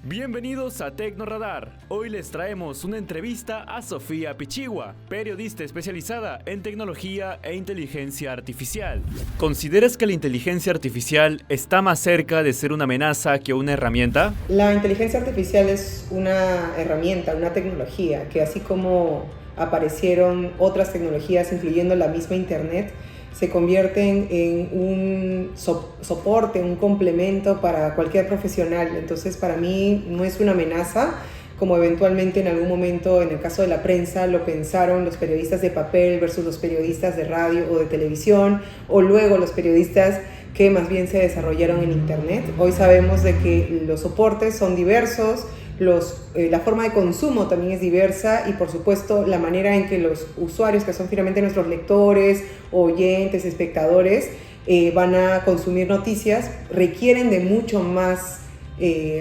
Bienvenidos a Tecnoradar. Hoy les traemos una entrevista a Sofía Pichigua, periodista especializada en tecnología e inteligencia artificial. ¿Consideras que la inteligencia artificial está más cerca de ser una amenaza que una herramienta? La inteligencia artificial es una herramienta, una tecnología que, así como aparecieron otras tecnologías incluyendo la misma Internet, se convierten en un soporte, un complemento para cualquier profesional. Entonces, para mí no es una amenaza, como eventualmente en algún momento, en el caso de la prensa, lo pensaron los periodistas de papel versus los periodistas de radio o de televisión, o luego los periodistas que más bien se desarrollaron en Internet. Hoy sabemos de que los soportes son diversos, la forma de consumo también es diversa y, por supuesto, la manera en que los usuarios, que son finalmente nuestros lectores, oyentes, espectadores, van a consumir noticias, requieren de mucho más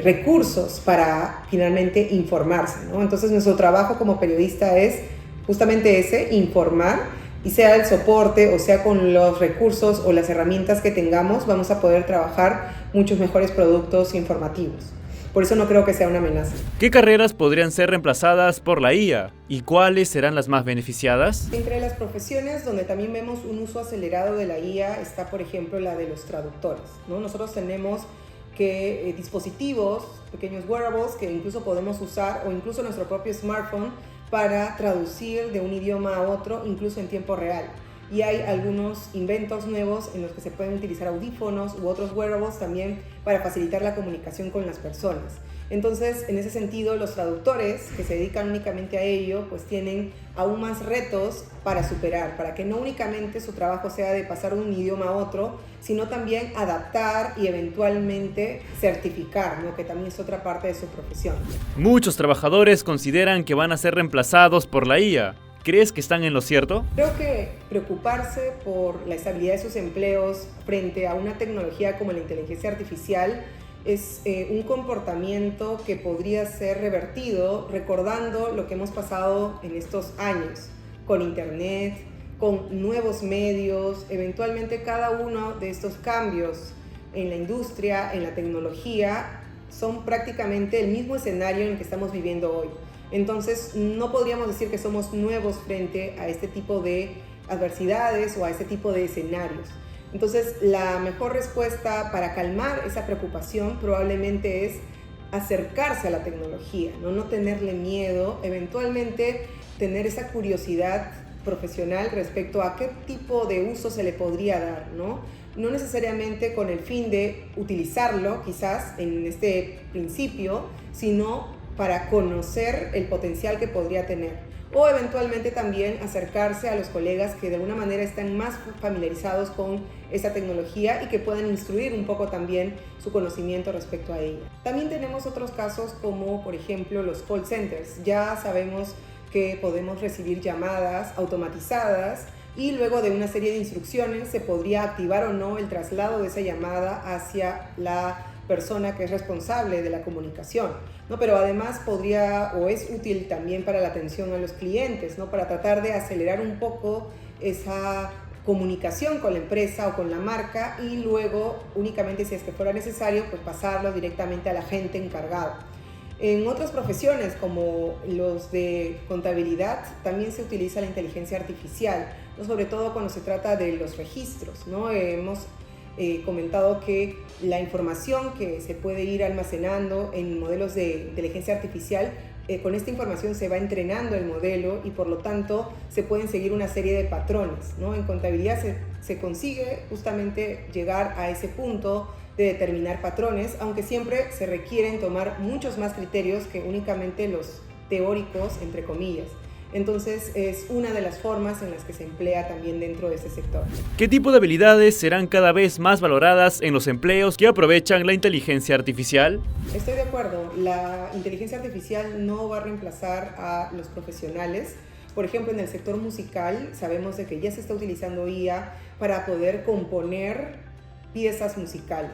recursos para finalmente informarse, ¿no? Entonces, nuestro trabajo como periodista es justamente ese: informar, y sea el soporte o sea con los recursos o las herramientas que tengamos, vamos a poder trabajar muchos mejores productos informativos. Por eso no creo que sea una amenaza. ¿Qué carreras podrían ser reemplazadas por la IA y cuáles serán las más beneficiadas? Entre las profesiones donde también vemos un uso acelerado de la IA está, por ejemplo, la de los traductores, ¿no? Nosotros tenemos dispositivos, pequeños wearables que incluso podemos usar, o incluso nuestro propio smartphone, para traducir de un idioma a otro, incluso en tiempo real. Y hay algunos inventos nuevos en los que se pueden utilizar audífonos u otros wearables también para facilitar la comunicación con las personas. Entonces, en ese sentido, los traductores que se dedican únicamente a ello, pues tienen aún más retos para superar, para que no únicamente su trabajo sea de pasar de un idioma a otro, sino también adaptar y eventualmente certificar, ¿no? Que también es otra parte de su profesión. Muchos trabajadores consideran que van a ser reemplazados por la IA. ¿Crees que están en lo cierto? Creo que preocuparse por la estabilidad de sus empleos frente a una tecnología como la inteligencia artificial es un comportamiento que podría ser revertido recordando lo que hemos pasado en estos años con Internet, con nuevos medios. Eventualmente cada uno de estos cambios en la industria, en la tecnología, son prácticamente el mismo escenario en el que estamos viviendo hoy. Entonces, no podríamos decir que somos nuevos frente a este tipo de adversidades o a este tipo de escenarios. Entonces, la mejor respuesta para calmar esa preocupación probablemente es acercarse a la tecnología, no tenerle miedo, eventualmente tener esa curiosidad profesional respecto a qué tipo de uso se le podría dar, ¿no? No necesariamente con el fin de utilizarlo, quizás en este principio, sino para conocer el potencial que podría tener. O eventualmente también acercarse a los colegas que de alguna manera están más familiarizados con esta tecnología y que puedan instruir un poco también su conocimiento respecto a ella. También tenemos otros casos como, por ejemplo, los call centers. Ya sabemos que podemos recibir llamadas automatizadas y luego de una serie de instrucciones se podría activar o no el traslado de esa llamada hacia la persona que es responsable de la comunicación, ¿no? Pero además podría o es útil también para la atención a los clientes, ¿no? Para tratar de acelerar un poco esa comunicación con la empresa o con la marca y luego, únicamente si es que fuera necesario, pues pasarlo directamente al agente encargado. En otras profesiones, como los de contabilidad, también se utiliza la inteligencia artificial, ¿no? Sobre todo cuando se trata de los registros, ¿no? Hemos comentado que la información que se puede ir almacenando en modelos de inteligencia artificial, con esta información se va entrenando el modelo y por lo tanto se pueden seguir una serie de patrones, ¿no? En contabilidad se consigue justamente llegar a ese punto de determinar patrones, aunque siempre se requieren tomar muchos más criterios que únicamente los teóricos, entre comillas. Entonces, es una de las formas en las que se emplea también dentro de este sector. ¿Qué tipo de habilidades serán cada vez más valoradas en los empleos que aprovechan la inteligencia artificial? Estoy de acuerdo. La inteligencia artificial no va a reemplazar a los profesionales. Por ejemplo, en el sector musical sabemos de que ya se está utilizando IA para poder componer piezas musicales.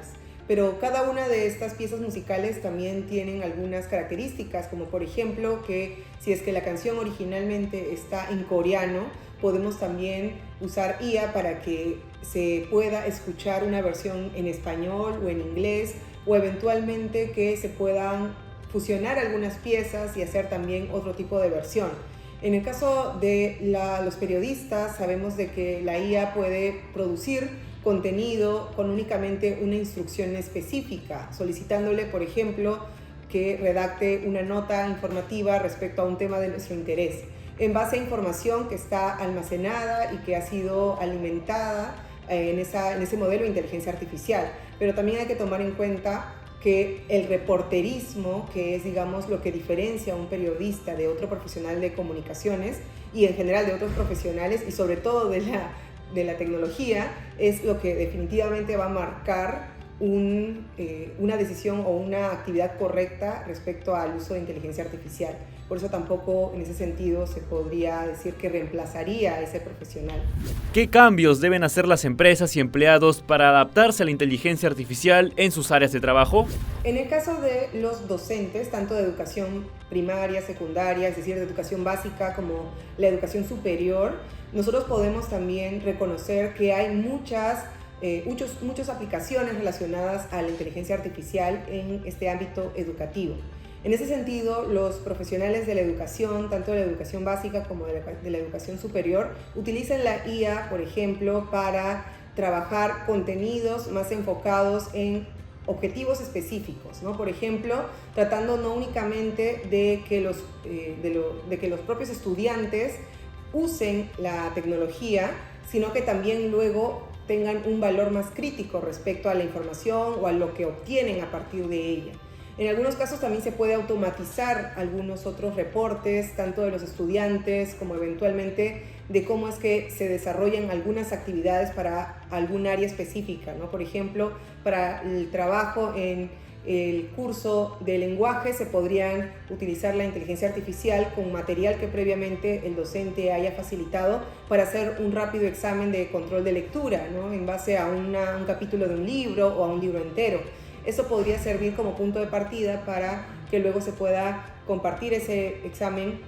Pero cada una de estas piezas musicales también tienen algunas características, como por ejemplo que si es que la canción originalmente está en coreano, podemos también usar IA para que se pueda escuchar una versión en español o en inglés, o eventualmente que se puedan fusionar algunas piezas y hacer también otro tipo de versión. En el caso de los periodistas, sabemos de que la IA puede producir contenido con únicamente una instrucción específica, solicitándole, por ejemplo, que redacte una nota informativa respecto a un tema de nuestro interés, en base a información que está almacenada y que ha sido alimentada en ese modelo de inteligencia artificial. Pero también hay que tomar en cuenta que el reporterismo, que es, digamos, lo que diferencia a un periodista de otro profesional de comunicaciones y en general de otros profesionales y sobre todo de la tecnología, es lo que definitivamente va a marcar una decisión o una actividad correcta respecto al uso de inteligencia artificial. Por eso tampoco en ese sentido se podría decir que reemplazaría a ese profesional. ¿Qué cambios deben hacer las empresas y empleados para adaptarse a la inteligencia artificial en sus áreas de trabajo? En el caso de los docentes, tanto de educación primaria, secundaria, es decir, de educación básica como la educación superior, nosotros podemos también reconocer que hay muchas aplicaciones relacionadas a la inteligencia artificial en este ámbito educativo. En ese sentido, los profesionales de la educación, tanto de la educación básica como de la educación superior, utilizan la IA, por ejemplo, para trabajar contenidos más enfocados en objetivos específicos, ¿no? Por ejemplo, tratando no únicamente de que los propios estudiantes usen la tecnología, sino que también luego tengan un valor más crítico respecto a la información o a lo que obtienen a partir de ella. En algunos casos también se puede automatizar algunos otros reportes, tanto de los estudiantes como eventualmente de cómo es que se desarrollan algunas actividades para algún área específica, ¿no? Por ejemplo, para el trabajo en el curso de lenguaje se podrían utilizar la inteligencia artificial con material que previamente el docente haya facilitado para hacer un rápido examen de control de lectura, ¿no? En base a un capítulo de un libro o a un libro entero. Eso podría servir como punto de partida para que luego se pueda compartir ese examen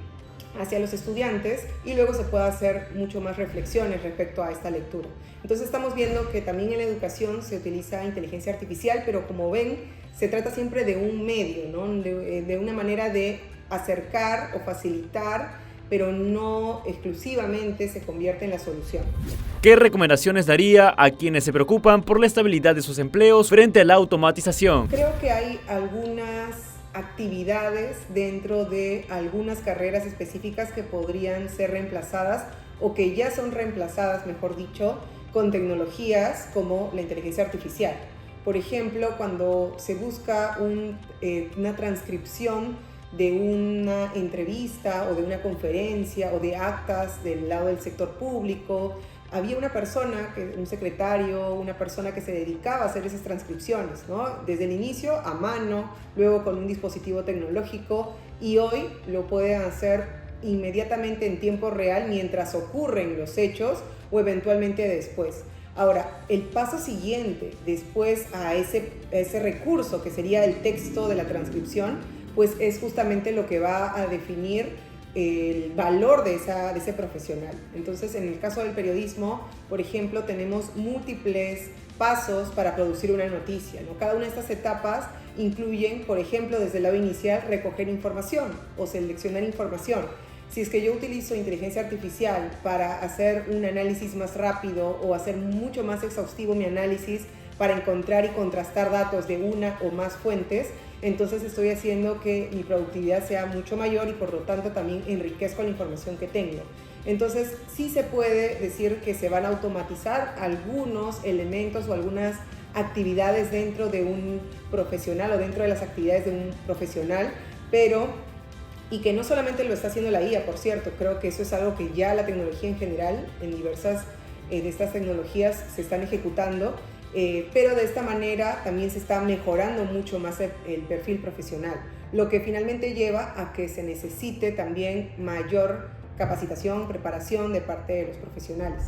hacia los estudiantes y luego se pueda hacer mucho más reflexiones respecto a esta lectura. Entonces estamos viendo que también en la educación se utiliza inteligencia artificial, pero como ven, se trata siempre de un medio, ¿no? de una manera de acercar o facilitar, pero no exclusivamente se convierte en la solución. ¿Qué recomendaciones daría a quienes se preocupan por la estabilidad de sus empleos frente a la automatización? Creo que hay algunas actividades dentro de algunas carreras específicas que podrían ser reemplazadas o que ya son reemplazadas, mejor dicho, con tecnologías como la inteligencia artificial. Por ejemplo, cuando se busca una transcripción de una entrevista o de una conferencia o de actas del lado del sector público, había una persona, un secretario, una persona que se dedicaba a hacer esas transcripciones, ¿no? Desde el inicio a mano, luego con un dispositivo tecnológico, y hoy lo pueden hacer inmediatamente en tiempo real mientras ocurren los hechos o eventualmente después. Ahora, el paso siguiente después a ese recurso que sería el texto de la transcripción, pues es justamente lo que va a definir el valor de ese profesional. Entonces, en el caso del periodismo, por ejemplo, tenemos múltiples pasos para producir una noticia, ¿no? Cada una de estas etapas incluyen, por ejemplo, desde el lado inicial, recoger información o seleccionar información. Si es que yo utilizo inteligencia artificial para hacer un análisis más rápido o hacer mucho más exhaustivo mi análisis para encontrar y contrastar datos de una o más fuentes, entonces estoy haciendo que mi productividad sea mucho mayor y por lo tanto también enriquezco la información que tengo. Entonces sí se puede decir que se van a automatizar algunos elementos o algunas actividades dentro de un profesional o dentro de las actividades de un profesional, y que no solamente lo está haciendo la IA, por cierto, creo que eso es algo que ya la tecnología en general, en diversas de estas tecnologías se están ejecutando, pero de esta manera también se está mejorando mucho más el perfil profesional, lo que finalmente lleva a que se necesite también mayor capacitación, preparación de parte de los profesionales.